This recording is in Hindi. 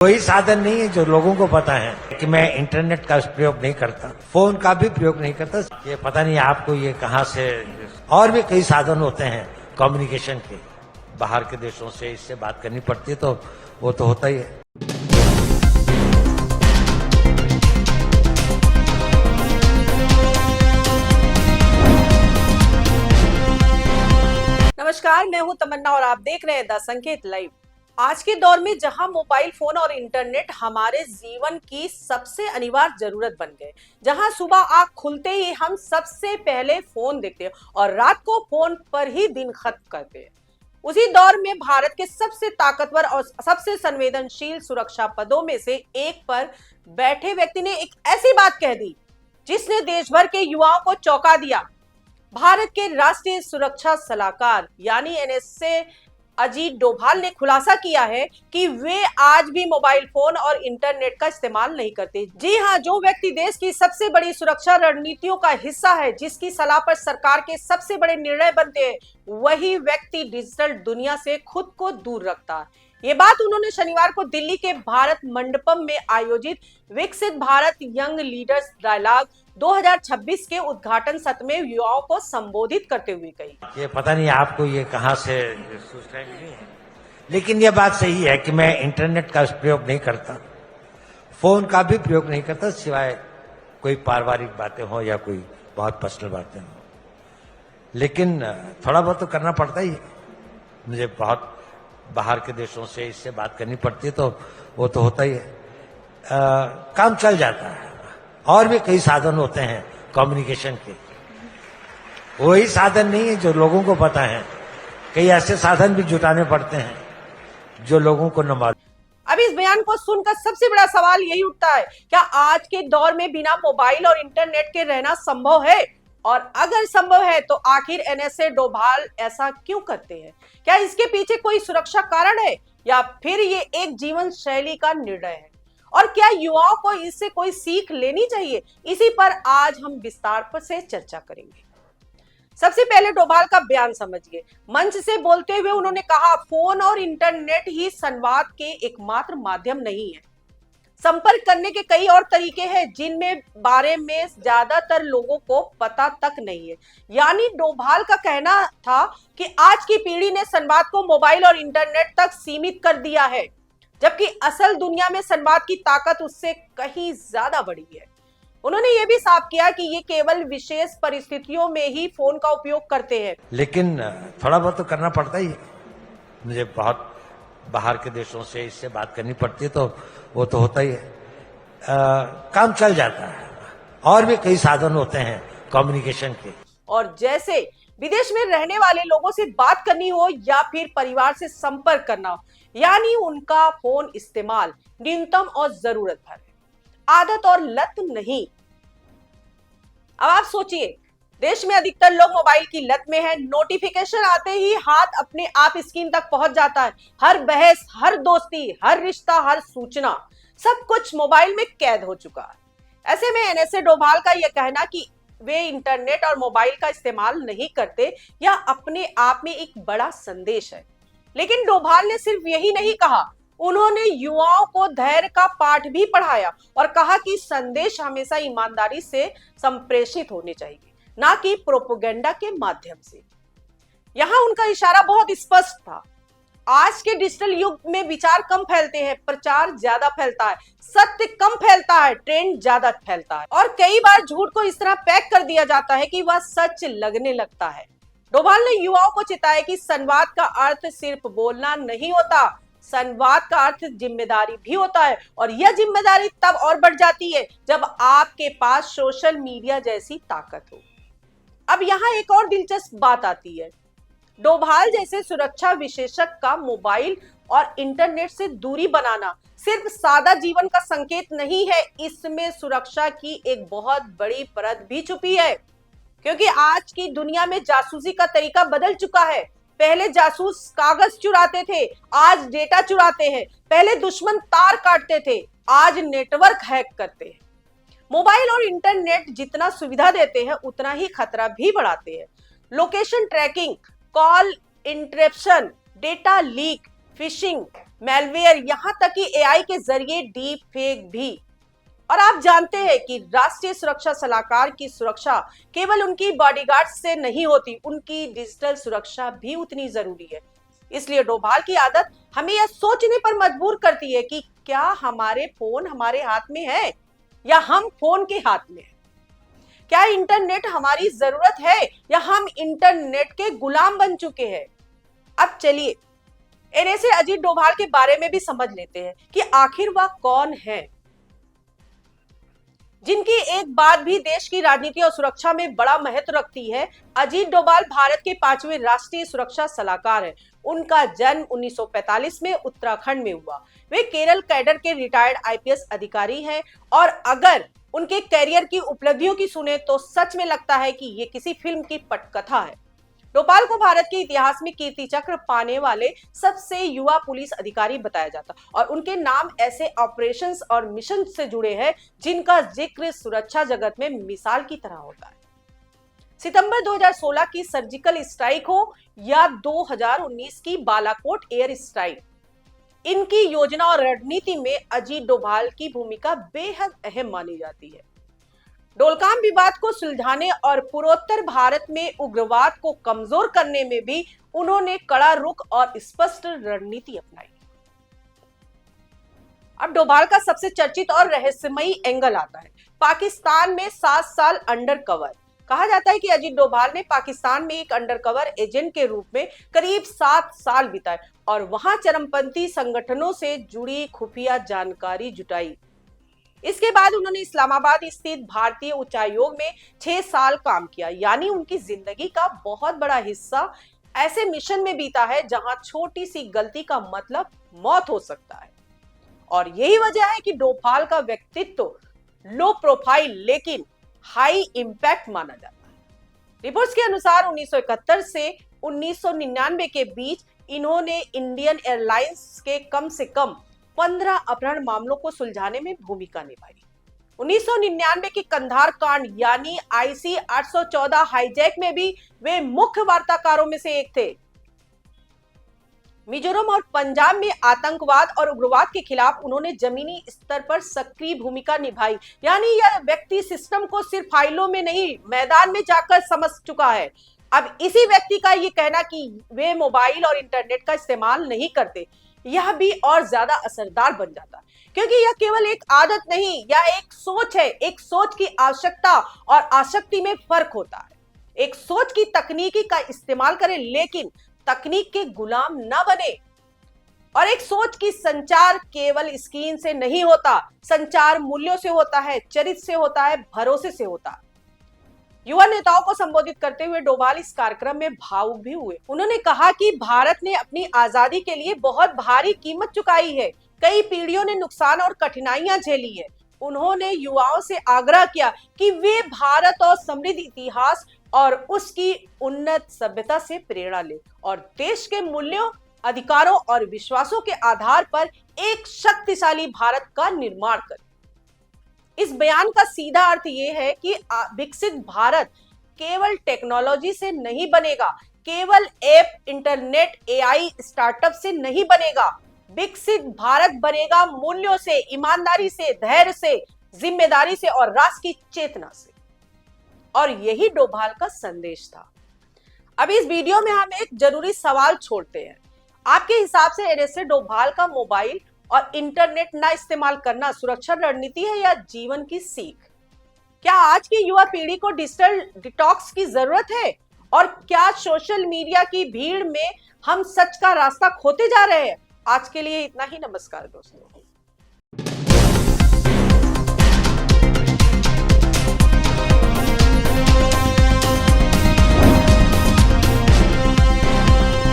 कोई साधन नहीं है जो लोगों को पता है कि मैं इंटरनेट का प्रयोग नहीं करता, फोन का भी प्रयोग नहीं करता। ये पता नहीं आपको ये कहां से। और भी कई साधन होते हैं कम्युनिकेशन के, बाहर के देशों से इससे बात करनी पड़ती है तो वो तो होता ही है। नमस्कार, मैं हूं तमन्ना और आप देख रहे हैं द संकेत लाइव। आज के दौर में जहां मोबाइल फोन और इंटरनेट हमारे जीवन की सबसे अनिवार्य जरूरत बन गए, जहां सुबह आंख खुलते ही हम सबसे पहले फोन देखते हैं और रात को फोन पर ही दिन खत्म करते हैं, उसी दौर में भारत के सबसे ताकतवर और सबसे संवेदनशील सुरक्षा पदों में से एक पर बैठे व्यक्ति ने एक ऐसी बात कह दी जिसने देश भर के युवाओं को चौंका दिया। भारत के राष्ट्रीय सुरक्षा सलाहकार यानी एनएसए अजीत डोभाल ने खुलासा किया है कि वे आज भी मोबाइल फोन और इंटरनेट का इस्तेमाल नहीं करते। जी हां, जो व्यक्ति देश की सबसे बड़ी सुरक्षा रणनीतियों का हिस्सा है, जिसकी सलाह पर सरकार के सबसे बड़े निर्णय बनते हैं, वही व्यक्ति डिजिटल दुनिया से खुद को दूर रखता है। ये बात उन्होंने शनिवार को दिल्ली के भारत मंडपम में आयोजित विकसित भारत यंग लीडर्स डायलॉग 2026 के उद्घाटन सत्र में युवाओं को संबोधित करते हुए कही। ये पता नहीं आपको ये कहां से सूचना मिली है, लेकिन ये बात सही है कि मैं इंटरनेट का प्रयोग नहीं करता, फोन का भी प्रयोग नहीं करता, सिवाय कोई पारिवारिक बातें हो या कोई बहुत पर्सनल बातें हो। लेकिन थोड़ा बहुत तो करना पड़ता ही है। मुझे बहुत बाहर के देशों से इससे बात करनी पड़ती है तो वो तो होता ही है। काम चल जाता है। और भी कई साधन होते हैं कम्युनिकेशन के, वही साधन नहीं है जो लोगों को पता है। कई ऐसे साधन भी जुटाने पड़ते हैं जो लोगों को न मालूम। अब इस बयान को सुनकर सबसे बड़ा सवाल यही उठता है, क्या आज के दौर में बिना मोबाइल और इंटरनेट के रहना संभव है? और अगर संभव है तो आखिर एनएसए डोभाल ऐसा क्यों करते हैं? क्या इसके पीछे कोई सुरक्षा कारण है या फिर ये एक जीवन शैली का निर्णय है? और क्या युवाओं को इससे कोई सीख लेनी चाहिए? इसी पर आज हम विस्तार पर से चर्चा करेंगे। सबसे पहले डोभाल का बयान समझिए। मंच से बोलते हुए उन्होंने कहा, फोन और इंटरनेट ही संवाद के एकमात्र माध्यम नहीं है। संपर्क करने के कई और तरीके हैं जिनमें बारे में ज्यादातर लोगों को पता तक नहीं है। यानी डोभाल का कहना था कि आज की पीढ़ी ने संवाद को मोबाइल और इंटरनेट तक सीमित कर दिया है, जबकि असल दुनिया में संवाद की ताकत उससे कहीं ज्यादा बड़ी है। उन्होंने ये भी साफ किया कि ये केवल विशेष परिस्थितियों में ही फोन का उपयोग करते हैं। लेकिन थोड़ा बहुत तो करना पड़ता ही है। मुझे बहुत बाहर के देशों से इससे बात करनी पड़ती है तो वो तो होता ही है। काम चल जाता है। और भी कई साधन होते हैं कम्युनिकेशन के। और जैसे विदेश में रहने वाले लोगों से बात करनी हो या फिर परिवार से संपर्क करना हो, यानी उनका फोन इस्तेमाल न्यूनतम और जरूरत भर है, आदत और लत नहीं। अब आप सोचिए, देश में अधिकतर लोग मोबाइल की लत में हैं। नोटिफिकेशन आते ही हाथ अपने आप स्क्रीन तक पहुंच जाता है। हर बहस, हर दोस्ती, हर रिश्ता, हर सूचना, सब कुछ मोबाइल में कैद हो चुका है। ऐसे में एनएसए डोभाल का यह कहना कि वे इंटरनेट और मोबाइल का इस्तेमाल नहीं करते, यह अपने आप में एक बड़ा संदेश है। लेकिन डोभाल ने सिर्फ यही नहीं कहा, उन्होंने युवाओं को धैर्य का पाठ भी पढ़ाया और कहा कि संदेश हमेशा ईमानदारी से संप्रेषित होने चाहिए, ना कि प्रोपेगेंडा के माध्यम से। यहां उनका इशारा बहुत स्पष्ट था। आज के डिजिटल युग में विचार कम फैलते हैं, प्रचार ज्यादा फैलता है, सत्य कम फैलता है, ट्रेंड ज्यादा फैलता है और कई बार झूठ को इस तरह पैक कर दिया जाता है कि वह सच लगने लगता है। डोभाल ने युवाओं को चिताया कि संवाद का अर्थ सिर्फ बोलना नहीं होता, संवाद का अर्थ जिम्मेदारी भी होता है और यह जिम्मेदारी तब और बढ़ जाती है जब आपके पास सोशल मीडिया जैसी ताकत हो। अब यहाँ एक और दिलचस्प बात आती है। डोभाल जैसे सुरक्षा विशेषज्ञ का मोबाइल और इंटरनेट से दूरी बनाना सिर्फ सादा जीवन का संकेत नहीं है, इसमें सुरक्षा की एक बहुत बड़ी परत भी छुपी है। क्योंकि आज की दुनिया में जासूसी का तरीका बदल चुका है। पहले जासूस कागज चुराते थे, आज डेटा चुराते हैं। पहले दुश्मन तार काटते थे, आज नेटवर्क हैक करते हैं। मोबाइल और इंटरनेट जितना सुविधा देते हैं उतना ही खतरा भी बढ़ाते हैं। Location tracking, call interruption, data leak, fishing, malware, यहां तक कि एआई के जरिए डीप फेक भी। और आप जानते हैं कि राष्ट्रीय सुरक्षा सलाहकार की सुरक्षा केवल उनकी बॉडीगार्ड से नहीं होती, उनकी डिजिटल सुरक्षा भी उतनी जरूरी है। इसलिए डोभाल की आदत हमें यह सोचने पर मजबूर करती है कि क्या हमारे फोन हमारे हाथ में है या हम फोन के हाथ में है। क्या इंटरनेट हमारी जरूरत है या हम इंटरनेट के गुलाम बन चुके हैं। अब चलिए ऐसे अजीत डोभाल के बारे में भी समझ लेते हैं कि आखिर वह कौन है जिनकी एक बात भी देश की राजनीति और सुरक्षा में बड़ा महत्व रखती है। अजीत डोभाल भारत के 5वें राष्ट्रीय सुरक्षा सलाहकार हैं। उनका जन्म 1945 में उत्तराखंड में हुआ। वे केरल कैडर के रिटायर्ड आईपीएस अधिकारी हैं और अगर उनके कैरियर की उपलब्धियों की सुने तो सच में लगता है कि ये किसी फिल्म की पटकथा है। डोभाल को भारत के इतिहास में कीर्ति चक्र पाने वाले सबसे युवा पुलिस अधिकारी बताया जाता और उनके नाम ऐसे ऑपरेशंस और मिशन से जुड़े हैं जिनका जिक्र सुरक्षा जगत में मिसाल की तरह होता है। सितंबर 2016 की सर्जिकल स्ट्राइक हो या 2019 की बालाकोट एयर स्ट्राइक, इनकी योजना और रणनीति में अजीत डोभाल की भूमिका बेहद अहम मानी जाती है। डोकलाम विवाद को सुलझाने और पूर्वोत्तर भारत में उग्रवाद को कमजोर करने में भी उन्होंने कड़ा रुख और स्पष्ट रणनीति अपनाई। अब डोभाल का सबसे चर्चित और रहस्यमयी एंगल आता है पाकिस्तान में 7 साल अंडर कवर। कहा जाता है कि अजीत डोभाल ने पाकिस्तान में एक अंडरकवर एजेंट के रूप में करीब 7 साल बिताए और वहां चरमपंथी संगठनों से जुड़ी खुफिया जानकारी जुटाई। इसके बाद उन्होंने इस्लामाबाद स्थित भारतीय उच्चायोग में 6 साल काम किया। यानी उनकी जिंदगी का बहुत बड़ा हिस्सा ऐसे मिशन में बीता है जहां छोटी सी गलती का मतलब मौत हो सकता है। और यही वजह है कि डोभाल का व्यक्तित्व लो प्रोफाइल लेकिन हाई इंपैक्ट माना जाता है। रिपोर्ट्स के अनुसार 1971 से 1999 के बीच इन्होंने इंडियन एयरलाइंस के कम से कम 15 अपहरण मामलों को सुलझाने में भूमिका निभाई। 1999 के कंधार कांड यानी आईसी 814 हाईजैक में भी वे मुख्य वार्ताकारों में से एक थे। मिजोरम और पंजाब में आतंकवाद और उग्रवाद के खिलाफ उन्होंने जमीनी स्तर पर सक्रिय भूमिका निभाई। यानी यह व्यक्ति सिस्टम को सिर्फ फाइलों में नहीं मैदान में जाकर समझ चुका है। अब इसी व्यक्ति का ये कहना कि वे मोबाइल और इंटरनेट का इस्तेमाल नहीं करते, यह भी और ज्यादा असरदार बन जाता है, क्योंकि यह केवल एक आदत नहीं, यह एक सोच है। एक सोच की आवश्यकता और आसक्ति में फर्क होता है। एक सोच की तकनीकी का इस्तेमाल करें लेकिन तकनीक के गुलाम ना बने। और एक सोच की संचार केवल स्क्रीन से नहीं होता, संचार मूल्यों से होता है, चरित्र से होता है, भरोसे से होता है। युवा नेताओं को संबोधित करते हुए डोभाल इस कार्यक्रम में भावुक भी हुए। उन्होंने कहा कि भारत ने अपनी आजादी के लिए बहुत भारी कीमत चुकाई है, कई पीढ़ियों ने नुकसान और कठिनाइयां झेली है। उन्होंने युवाओं से आग्रह किया कि वे भारत और समृद्ध इतिहास और उसकी उन्नत सभ्यता से प्रेरणा ले और देश के मूल्यों, अधिकारों और विश्वासों के आधार पर एक शक्तिशाली भारत का निर्माण करें। इस बयान का सीधा अर्थ यह है कि विकसित भारत केवल टेक्नोलॉजी से नहीं बनेगा, केवल ऐप, इंटरनेट, एआई, स्टार्टअप से नहीं बनेगा। विकसित भारत बनेगा मूल्यों से, ईमानदारी से, धैर्य से, जिम्मेदारी से और राष्ट्र की चेतना से। और यही डोभाल का संदेश था। अब इस वीडियो में हम एक जरूरी सवाल छोड़ते हैं। आपके हिसाब से ऐसे डोभाल का मोबाइल और इंटरनेट ना इस्तेमाल करना सुरक्षा रणनीति है या जीवन की सीख? क्या आज की युवा पीढ़ी को डिजिटल डिटॉक्स की जरूरत है? और क्या सोशल मीडिया की भीड़ में हम सच का रास्ता खोते जा रहे हैं? आज के लिए इतना ही। नमस्कार दोस्तों।